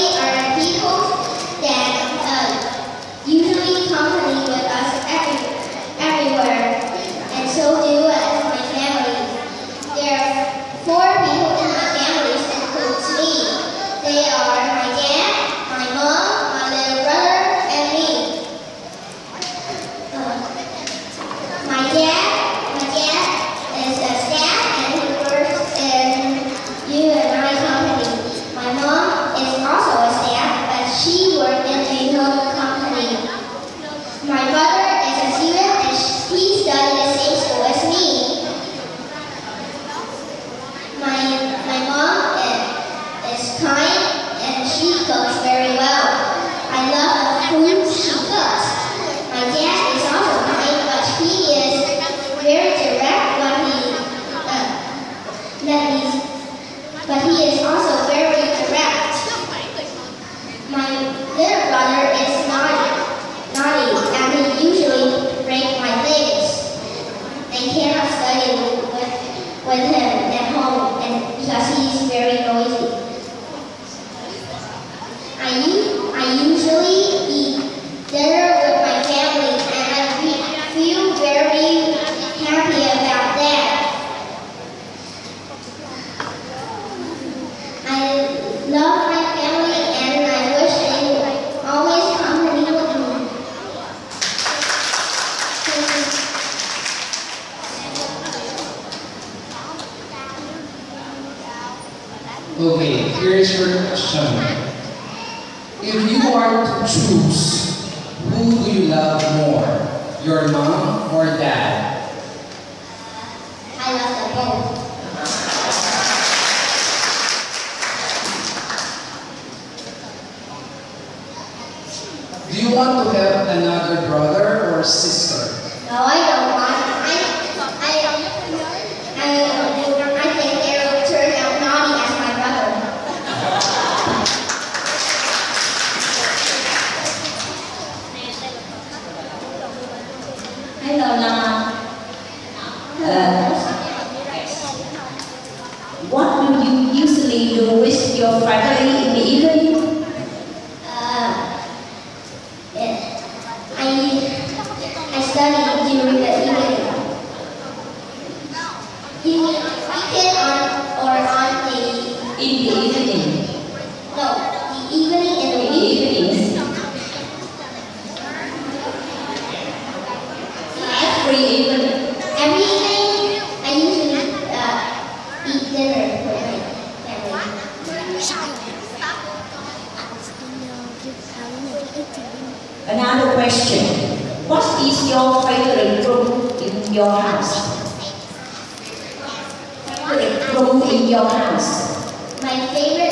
family are people that usually accompany with us everywhere, and so do my family. There are 4 people in my family that includes me. They are my dad, my mom, my little brother, and me. My dad is a staff and he works in U&I company. My mom is also a staff, but she works in a home company. My brother is a student and he studies the same school as me. My mom is kind and she cooks very well. I love the food she cooks. My dad is also kind, but he is very direct but he is also very direct. My little brother is naughty, and he usually breaks my legs. I cannot study with him at home because he's very noisy. I usually eat dinner with my family, and I feel very happy about that. I love my family, and I wish they would always accompany with me. Okay, here's your question. If you are to choose, who do you love more? Your mom or dad? I love them both. Do you want to have another brother or sister? No, I don't want. I think they will turn out naughty as my brother. Hello, Lama. What do you usually do with your family in the evening? I study during the evening. Weekend on the... In the evening? No, the evening and the weekend. Every evening? Every evening, I usually eat dinner with my family. Another question. What is your favorite room in your house? Favorite room in your house? My favorite